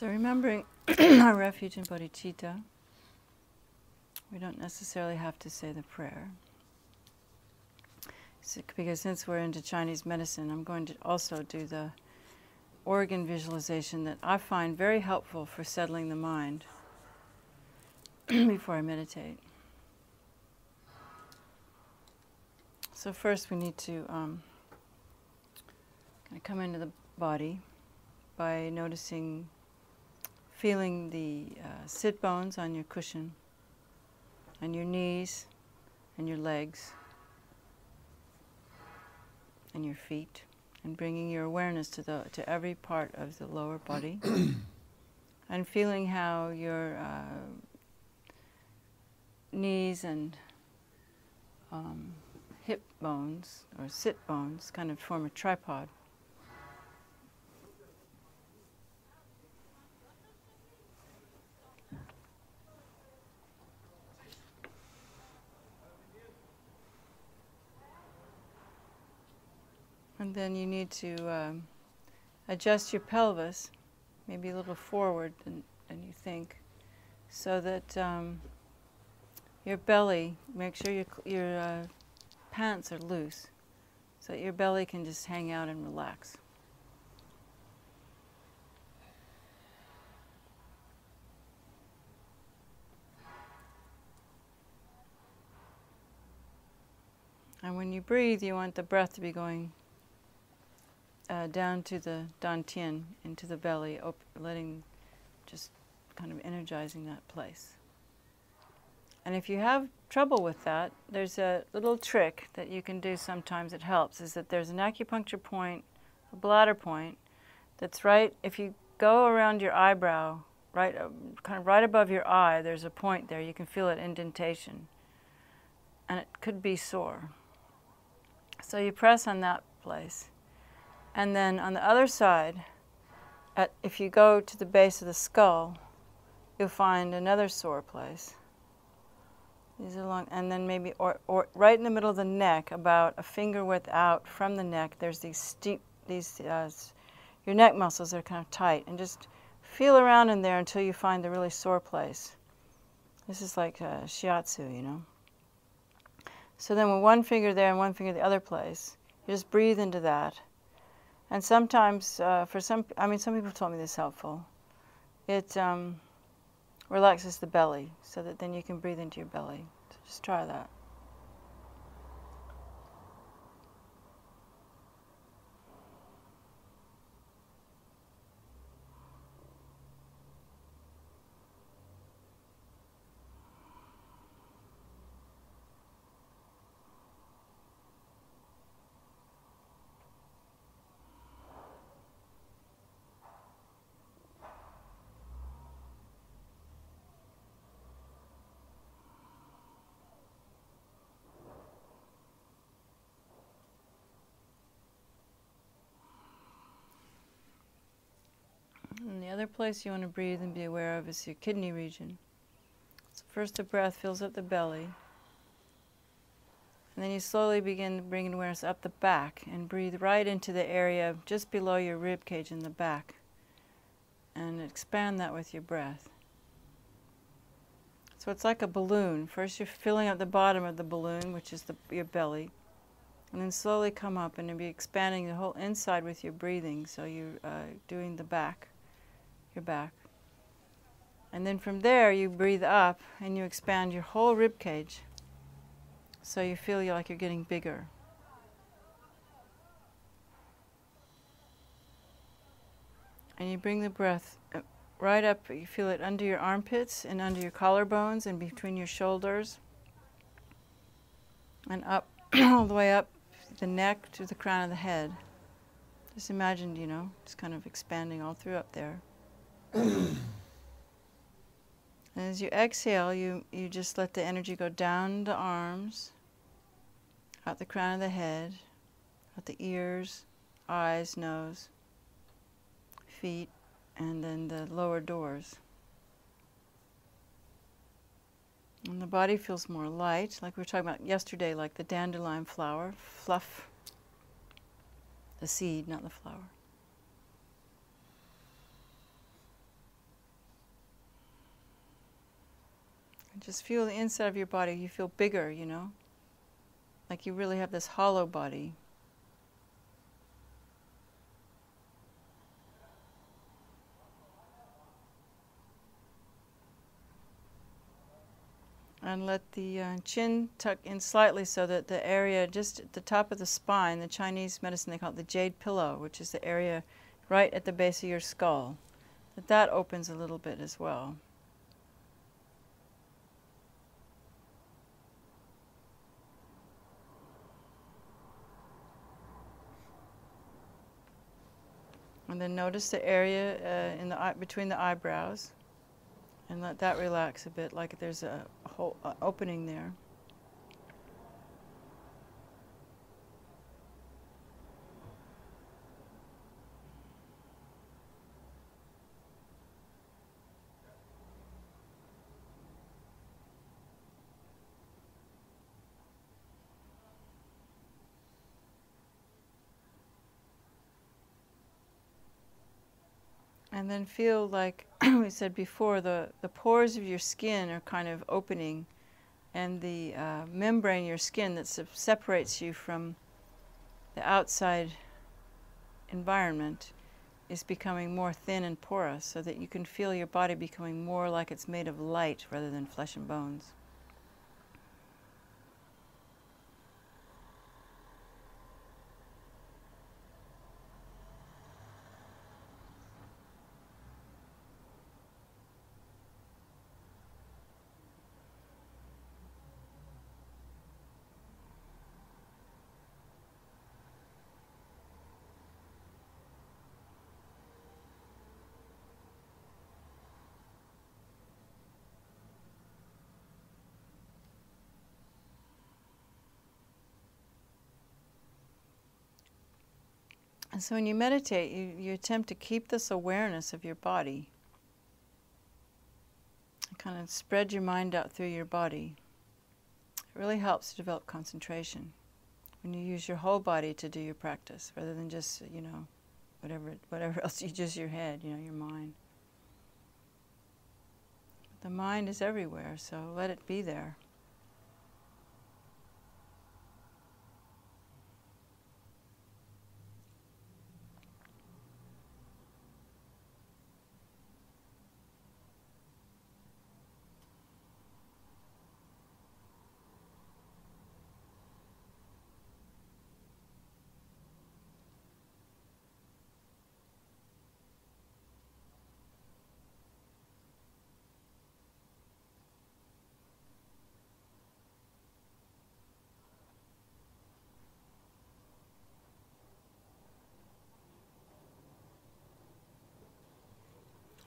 So remembering our refuge in bodhicitta, we don't necessarily have to say the prayer. Because since we're into Chinese medicine, I'm going to also do the organ visualization that I find very helpful for settling the mind before I meditate. So first we need to kind of come into the body by noticing, feeling the sit bones on your cushion, on your knees, and your legs, and your feet, and bringing your awareness to every part of the lower body, and feeling how your knees and hip bones, or sit bones, kind of form a tripod. And then you need to adjust your pelvis, maybe a little forward than you think, so that your belly, make sure your pants are loose, so that your belly can just hang out and relax. And when you breathe, you want the breath to be going down to the dantian, into the belly, just kind of energizing that place. And if you have trouble with that, there's a little trick that you can do sometimes that helps, is that there's an acupuncture point, a bladder point, that's right, if you go around your eyebrow, right, kind of right above your eye, there's a point there, you can feel it, indentation. And it could be sore. So you press on that place. And then on the other side, if you go to the base of the skull, you'll find another sore place. These are long, and then maybe, or right in the middle of the neck, about a finger width out from the neck, there's these your neck muscles are kind of tight, and just feel around in there until you find the really sore place. This is like shiatsu, you know. So then with one finger there and one finger the other place, you just breathe into that. And sometimes, some people told me this is helpful. It relaxes the belly, so that then you can breathe into your belly. So just try that. And the other place you want to breathe and be aware of is your kidney region. So first the breath fills up the belly, and then you slowly begin bringing awareness up the back and breathe right into the area just below your rib cage in the back, and expand that with your breath. So it's like a balloon. First you're filling up the bottom of the balloon, which is your belly, and then slowly come up and be expanding the whole inside with your breathing, so you're doing the back. Your back. And then from there you breathe up and you expand your whole rib cage, so you feel like you're getting bigger. And you bring the breath right up, you feel it under your armpits and under your collarbones and between your shoulders, and up all the way up the neck to the crown of the head. Just imagine, you know, just kind of expanding all through up there. And as you exhale, you just let the energy go down the arms, out the crown of the head, out the ears, eyes, nose, feet, and then the lower doors. And the body feels more light, like we were talking about yesterday, like the dandelion flower, fluff, the seed, not the flower. Just feel the inside of your body. You feel bigger, you know, like you really have this hollow body. And let the chin tuck in slightly so that the area just at the top of the spine, the Chinese medicine, they call it the jade pillow, which is the area right at the base of your skull, that opens a little bit as well. And then notice the area in the between the eyebrows, and let that relax a bit, like there's a whole opening there. And then feel like we said before, the pores of your skin are kind of opening, and the membrane of your skin that separates you from the outside environment is becoming more thin and porous, so that you can feel your body becoming more like it's made of light rather than flesh and bones. And so when you meditate, you attempt to keep this awareness of your body. Kind of spread your mind out through your body. It really helps to develop concentration when you use your whole body to do your practice, rather than just, you know, whatever else you just your head, you know, your mind. The mind is everywhere, so let it be there.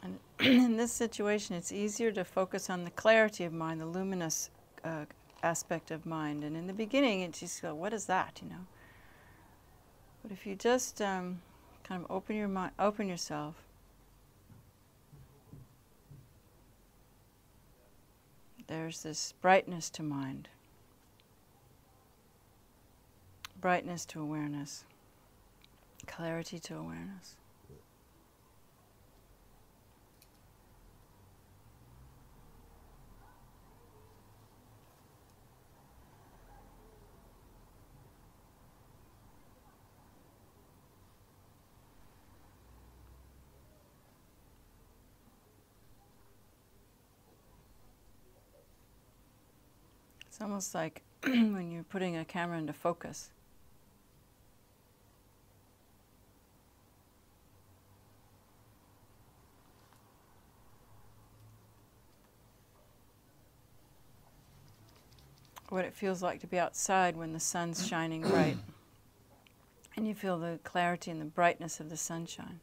And in this situation, it's easier to focus on the clarity of mind, the luminous aspect of mind. And in the beginning, it's just go, what is that, you know? But if you just kind of open your mind, open yourself, there's this brightness to mind, brightness to awareness, clarity to awareness. It's almost like when you're putting a camera into focus. What it feels like to be outside when the sun's shining bright. And you feel the clarity and the brightness of the sunshine.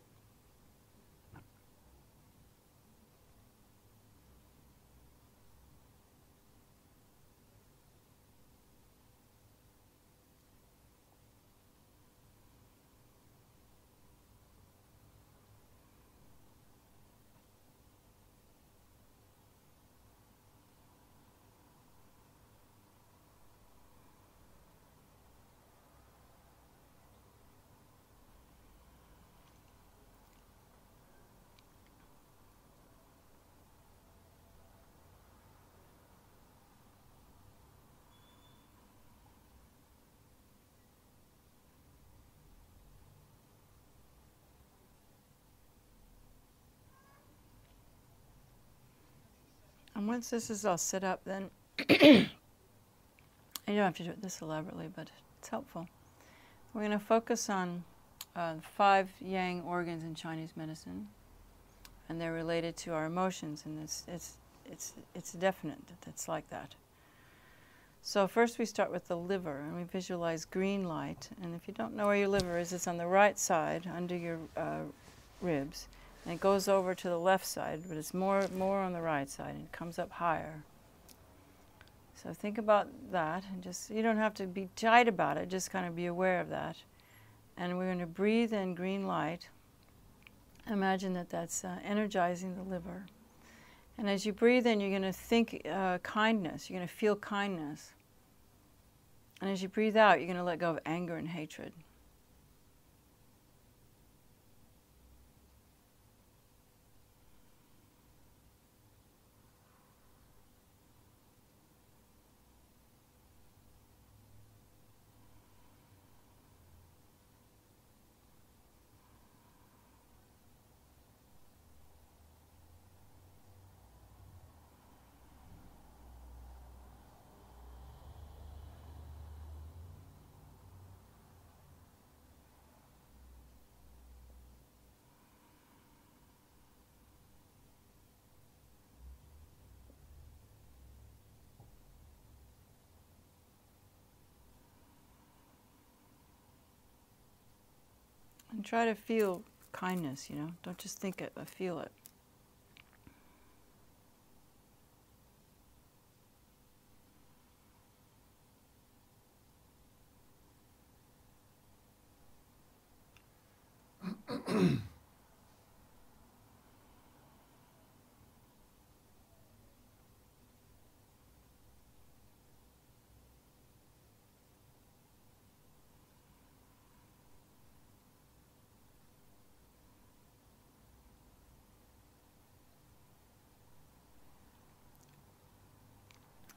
Once this is all set up, then you don't have to do it this elaborately, but it's helpful. We're going to focus on 5 yang organs in Chinese medicine, and they're related to our emotions, and it's definite that it's like that. So first we start with the liver, and we visualize green light. And if you don't know where your liver is, it's on the right side under your ribs, and it goes over to the left side, but it's more on the right side, and it comes up higher. So think about that, and just, you don't have to be tight about it, just kind of be aware of that. And we're going to breathe in green light. Imagine that that's energizing the liver. And as you breathe in, you're going to think kindness. You're going to feel kindness. And as you breathe out, you're going to let go of anger and hatred. And try to feel kindness, you know. Don't just think it, but feel it.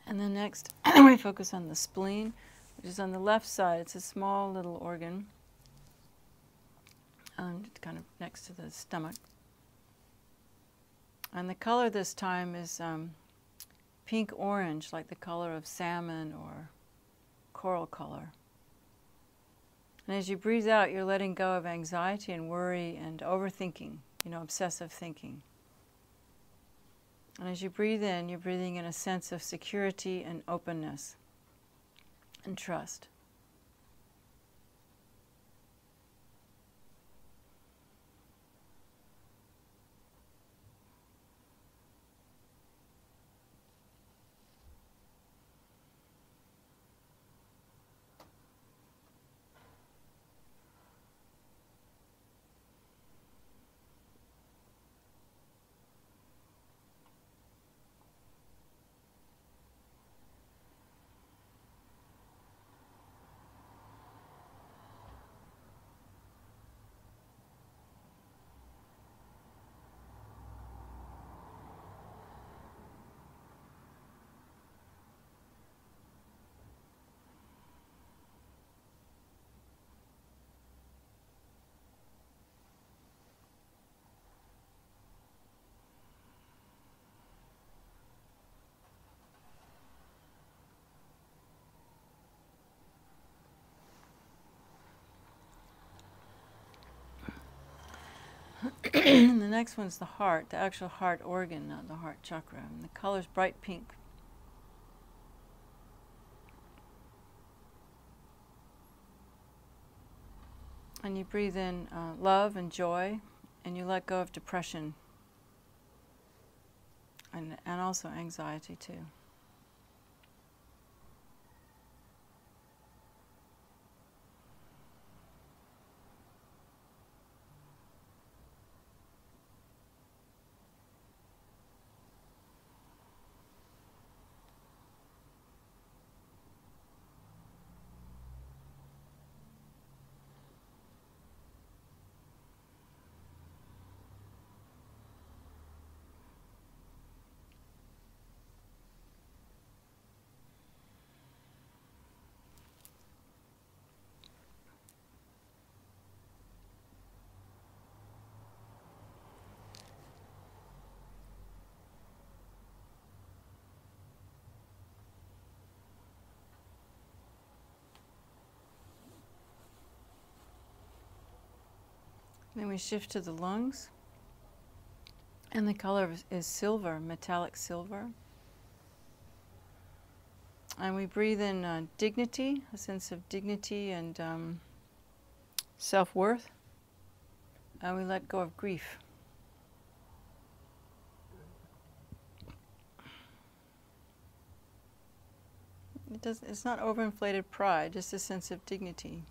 And then next, we focus on the spleen, which is on the left side. It's a small little organ, kind of next to the stomach. And the color this time is pink-orange, like the color of salmon or coral color. And as you breathe out, you're letting go of anxiety and worry and overthinking, you know, obsessive thinking. And as you breathe in, you're breathing in a sense of security and openness and trust. And the next one's the heart, the actual heart organ, not the heart chakra. And the color's bright pink. And you breathe in love and joy, and you let go of depression and also anxiety too. Then we shift to the lungs. And the color is silver, metallic silver. And we breathe in dignity, a sense of dignity and self-worth. And we let go of grief. It's not overinflated pride, just a sense of dignity.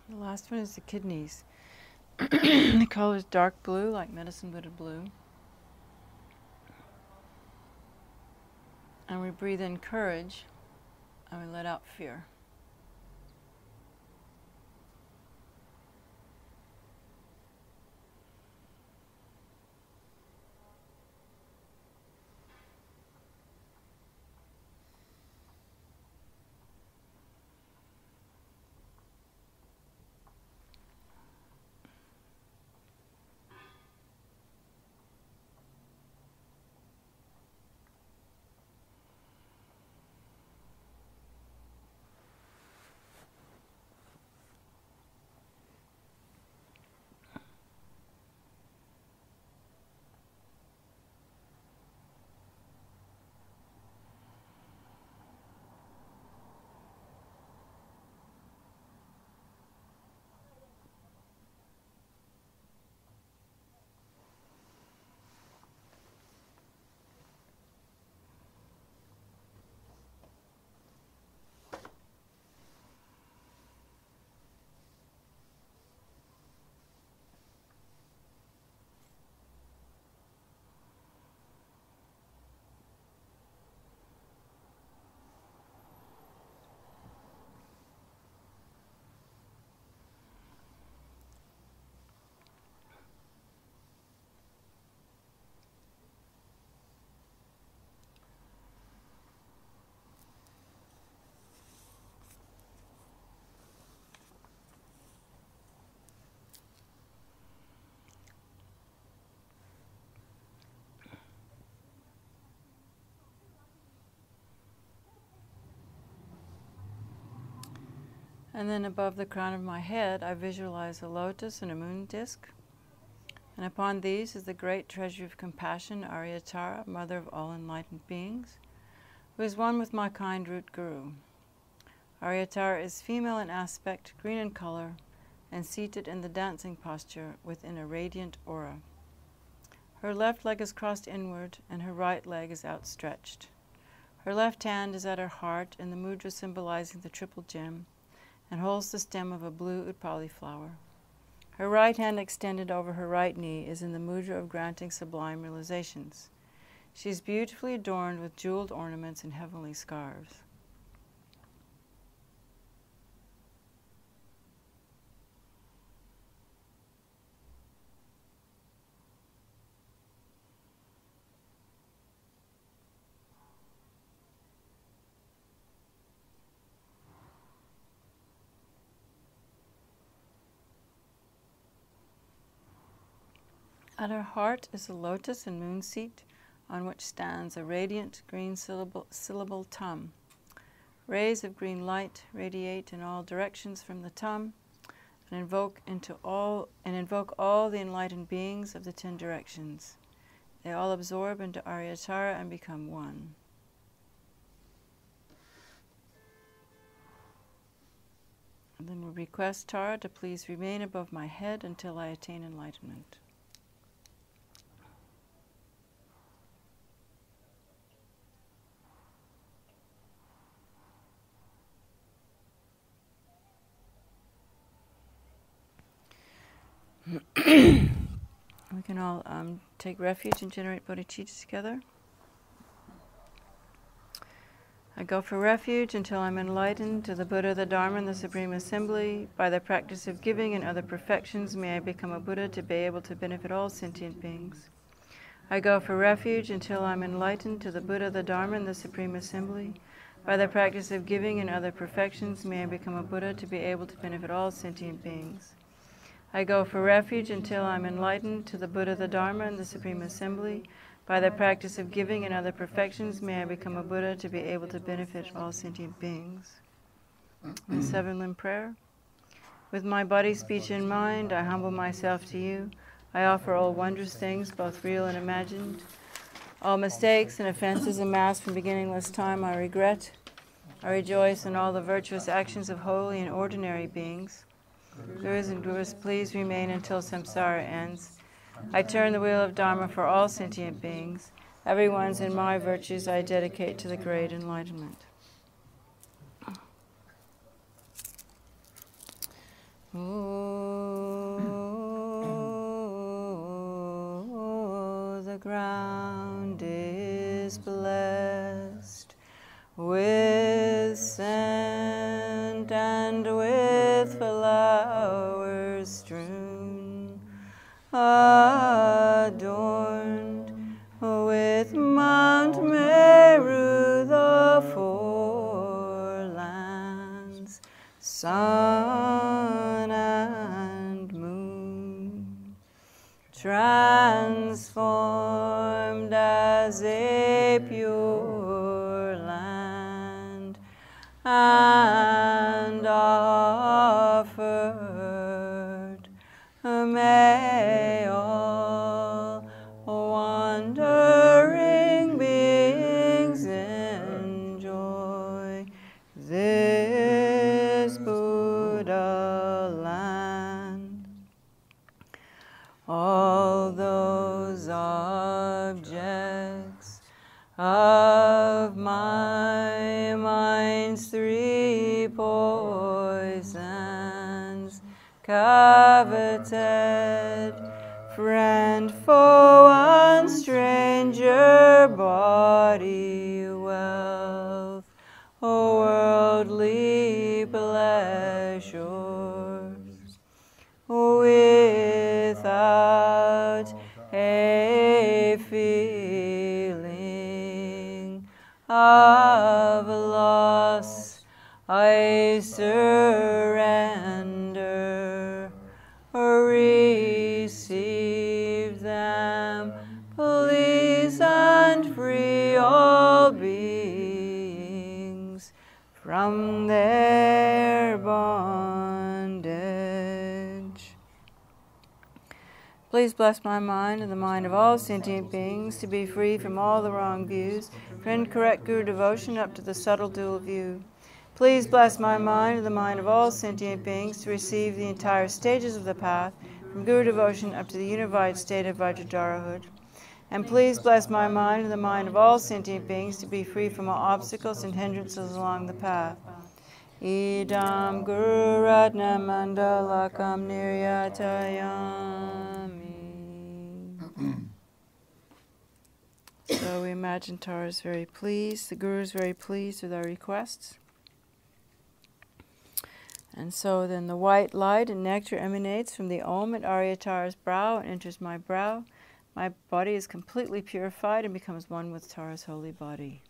The last one is the kidneys. The color is dark blue, like medicine wooded blue. And we breathe in courage, and we let out fear. And then above the crown of my head, I visualize a lotus and a moon disk. And upon these is the great treasure of compassion, Aryatara, mother of all enlightened beings, who is one with my kind root guru. Aryatara is female in aspect, green in color, and seated in the dancing posture within a radiant aura. Her left leg is crossed inward, and her right leg is outstretched. Her left hand is at her heart in the mudra symbolizing the triple gem, and holds the stem of a blue Upali flower. Her right hand extended over her right knee is in the mudra of granting sublime realizations. She is beautifully adorned with jeweled ornaments and heavenly scarves. At her heart is a lotus and moon seat on which stands a radiant green syllable tum. Rays of green light radiate in all directions from the tum and invoke all the enlightened beings of the 10 directions. They all absorb into Aryatara and become one. And then we'll request Tara to please remain above my head until I attain enlightenment. We can all take refuge and generate bodhicitta together. I go for refuge until I'm enlightened to the Buddha, the Dharma, and the Supreme Assembly. By the practice of giving and other perfections, may I become a Buddha to be able to benefit all sentient beings. I go for refuge until I'm enlightened to the Buddha, the Dharma, and the Supreme Assembly. By the practice of giving and other perfections, may I become a Buddha to be able to benefit all sentient beings. I go for refuge until I'm enlightened to the Buddha, the Dharma, and the Supreme Assembly. By the practice of giving and other perfections, may I become a Buddha to be able to benefit all sentient beings. The 7-limb prayer. With my body, speech, and mind, I humble myself to you. I offer all wondrous things, both real and imagined. All mistakes and offenses amassed from beginningless time I regret. I rejoice in all the virtuous actions of holy and ordinary beings. Gurus and Gurus, please remain until samsara ends. I turn the wheel of Dharma for all sentient beings. Everyone's in my virtues I dedicate to the great enlightenment. Oh, the ground is blessed with scent and with flowers strewn, adorned with Mount Meru, the 4 lands, sun and moon, transformed as a pure land, and offered, may all wandering beings enjoy this Buddha land. All those objects of my mind's 3 poisons, coveted, friend, foe, and stranger, body, wealth, worldly pleasures, without a feeling of loss, I surrender, receive them, please, and free all beings from their bondage. Please bless my mind and the mind of all sentient beings to be free from all the wrong views, for incorrect Guru devotion up to the subtle dual view. Please bless my mind and the mind of all sentient beings to receive the entire stages of the path, from Guru devotion up to the unified state of Vajradharahood. And please bless my mind and the mind of all sentient beings to be free from all obstacles and hindrances along the path. Idam Guru Ratna Mandalakam Niryatayami. So we imagine Tara is very pleased, the Guru is very pleased with our requests. And so then the white light and nectar emanates from the Om at Aryatara's brow and enters my brow. My body is completely purified and becomes one with Tara's holy body.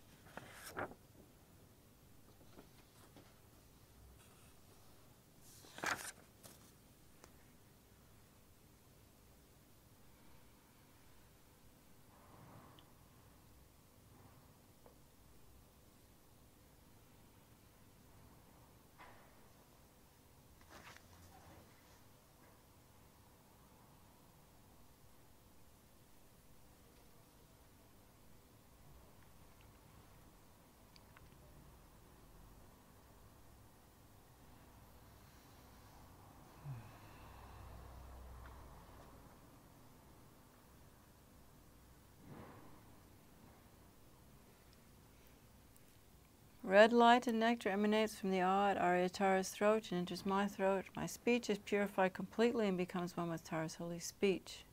Red light and nectar emanates from the awe at Aryatara's throat and enters my throat. My speech is purified completely and becomes one with Tara's holy speech.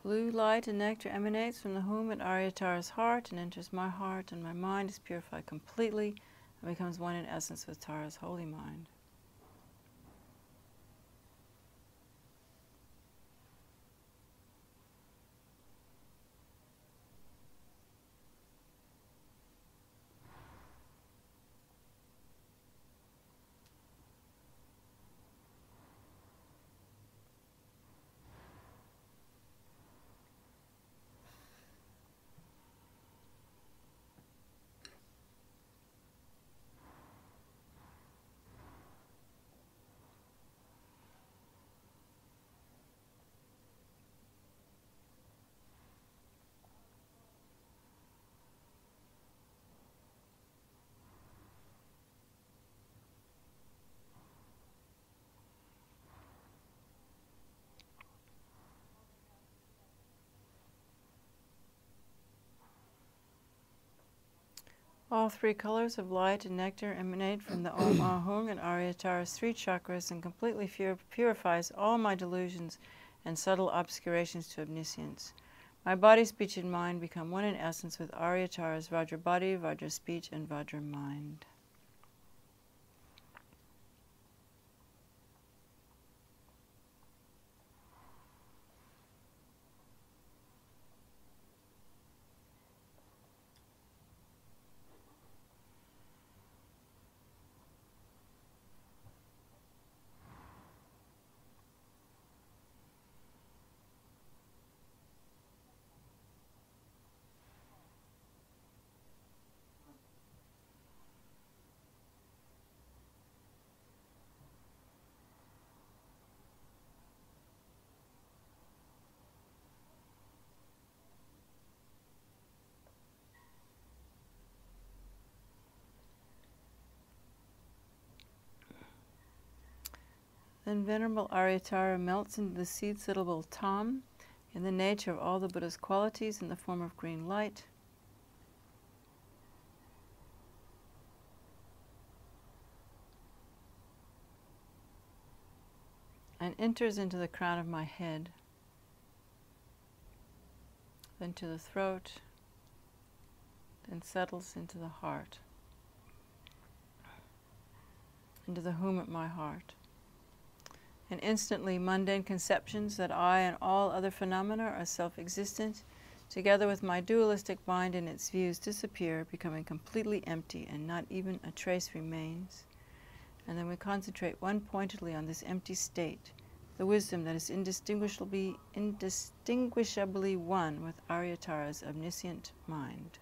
Blue light and nectar emanates from the womb at Aryatara's heart and enters my heart, and my mind is purified completely and becomes one in essence with Tara's holy mind. All three colors of light and nectar emanate from the Om Ahung and Aryatara's three chakras and completely purifies all my delusions and subtle obscurations to omniscience. My body, speech, and mind become one in essence with Aryatara's Vajra body, Vajra speech, and Vajra mind. Then Venerable Aryatara melts into the seed-settable Tam in the nature of all the Buddha's qualities in the form of green light. And enters into the crown of my head, then to the throat, then settles into the heart, into the womb of my heart. And instantly mundane conceptions that I and all other phenomena are self-existent, together with my dualistic mind and its views, disappear, becoming completely empty, and not even a trace remains. And then we concentrate one-pointedly on this empty state, the wisdom that is indistinguishably one with Aryatara's omniscient mind.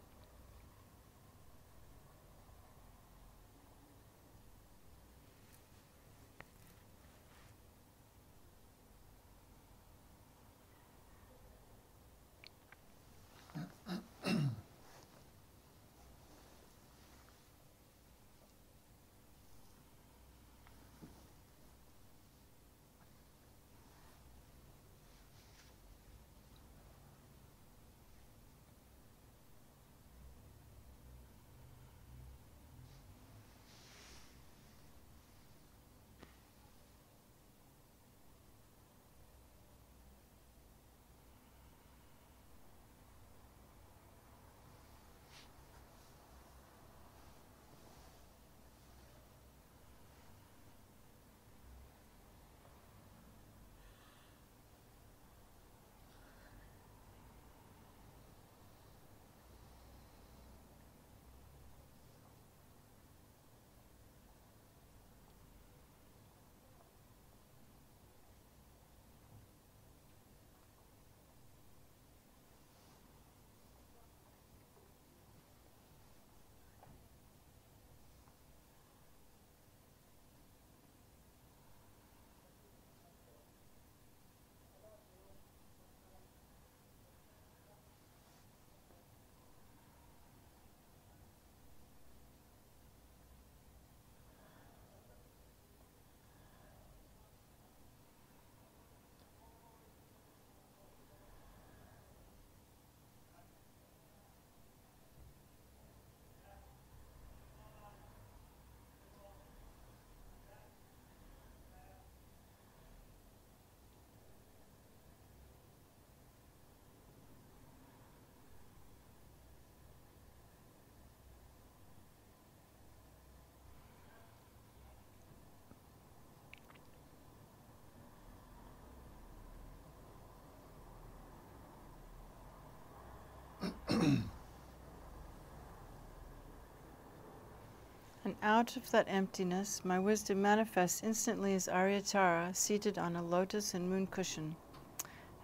out of that emptiness, my wisdom manifests instantly as Aryatara, seated on a lotus and moon cushion.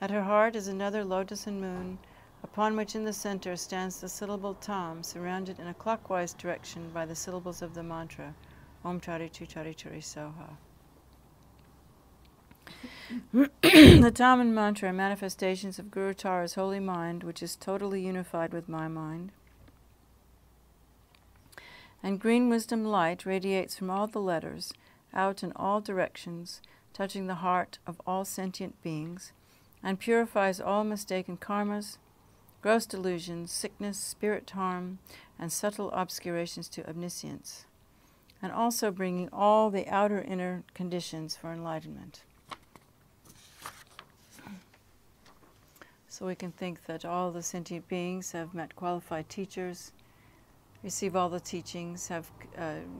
At her heart is another lotus and moon, upon which in the center stands the syllable Tam, surrounded in a clockwise direction by the syllables of the mantra, Om Chari Tu Chari Chari Soha. The Tam and mantra are manifestations of Guru Tara's holy mind, which is totally unified with my mind. And green wisdom light radiates from all the letters, out in all directions, touching the heart of all sentient beings, and purifies all mistaken karmas, gross delusions, sickness, spirit harm, and subtle obscurations to omniscience, and also bringing all the outer inner conditions for enlightenment. So we can think that all the sentient beings have met qualified teachers, receive all the teachings, have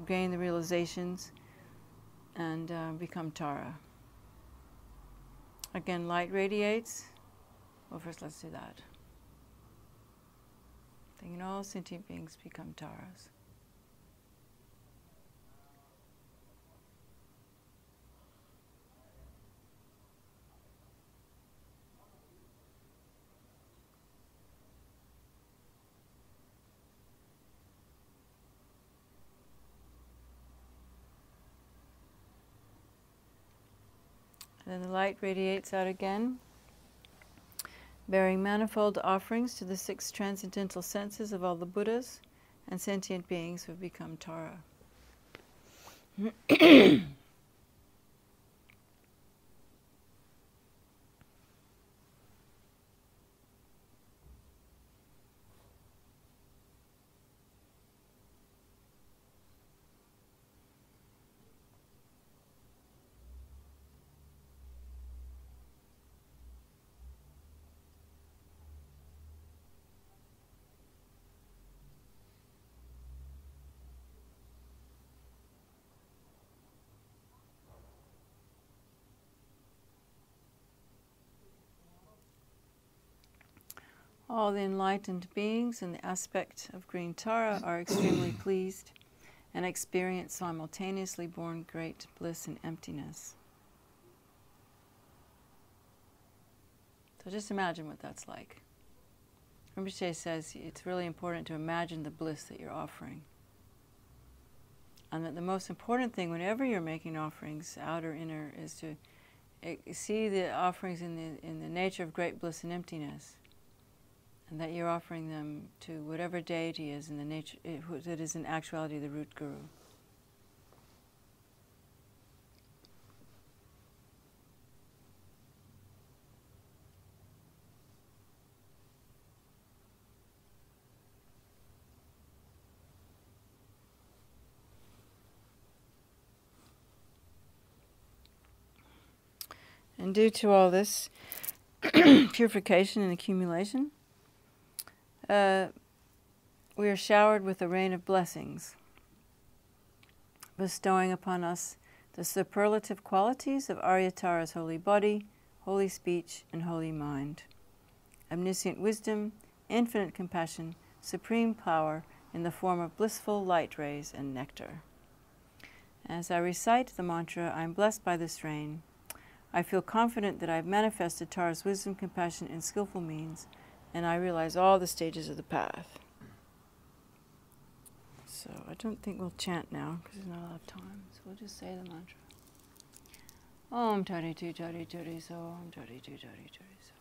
gained the realizations, and become Tara. Again, light radiates. Well, first let's do that. Thinking all sentient beings become Taras. And then the light radiates out again, bearing manifold offerings to the 6 transcendental senses of all the Buddhas and sentient beings who have become Tara. All the enlightened beings in the aspect of green Tara are extremely pleased and experience simultaneously born great bliss and emptiness. So just imagine what that's like. Rinpoche says it's really important to imagine the bliss that you're offering. And that the most important thing whenever you're making offerings, outer, inner, is to see the offerings in the nature of great bliss and emptiness. And that you're offering them to whatever deity is in the nature that is in actuality the root guru. And due to all this purification and accumulation, we are showered with a rain of blessings, bestowing upon us the superlative qualities of Aryatara's holy body, holy speech, and holy mind, omniscient wisdom, infinite compassion, supreme power in the form of blissful light rays and nectar. As I recite the mantra, I am blessed by this rain. I feel confident that I have manifested Tara's wisdom, compassion, and skillful means, and I realize all the stages of the path. So I don't think we'll chant now because there's not a lot of time. So we'll just say the mantra. Om Tari Tu Tari Tari So, Om Tari Tu Tari Tari So.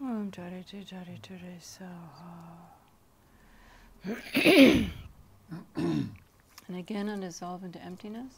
Om Jari Jari Ture Saha. And again, undissolve into emptiness.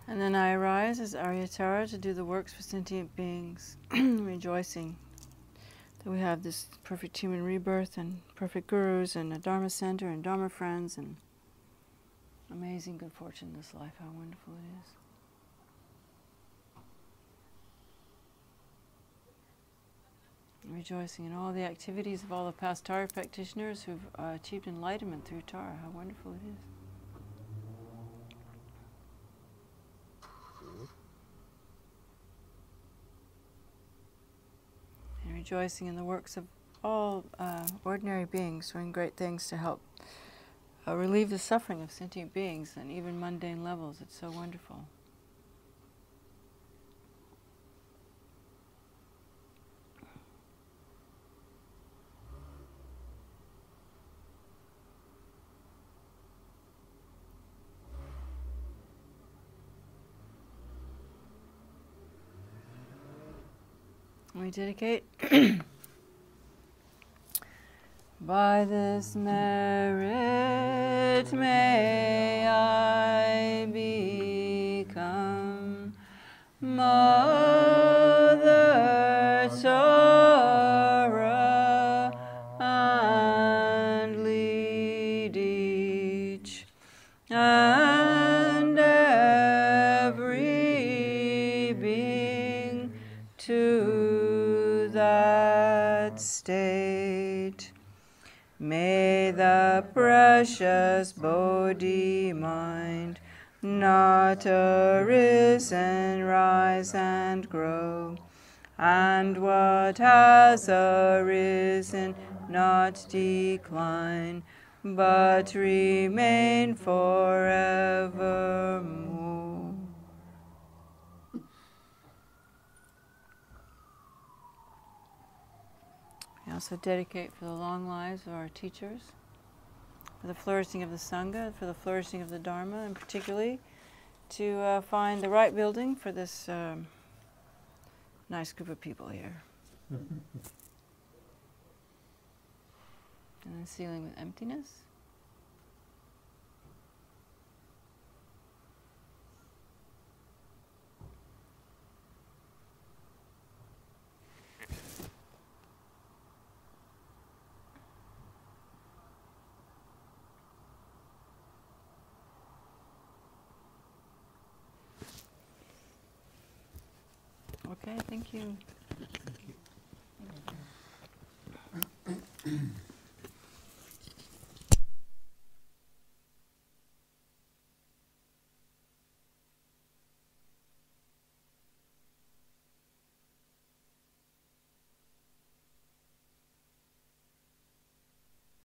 And then I arise as Aryatara to do the works for sentient beings, rejoicing that we have this perfect human rebirth and perfect gurus and a Dharma center and Dharma friends and amazing good fortune in this life. How wonderful it is. Rejoicing in all the activities of all the past Tara practitioners who've achieved enlightenment through Tara. How wonderful it is. And rejoicing in the works of all ordinary beings doing great things to help relieve the suffering of sentient beings and even mundane levels. It's so wonderful. We dedicate. By this merit may I become Mother Tara and lead each and every being to that state. May the precious Bodhi mind not arisen rise and grow, and what has arisen not decline, but remain forevermore. We also dedicate for the long lives of our teachers, for the flourishing of the Sangha, for the flourishing of the Dharma, and particularly to find the right building for this nice group of people here. And then sealing with emptiness. Okay, thank you. Thank you.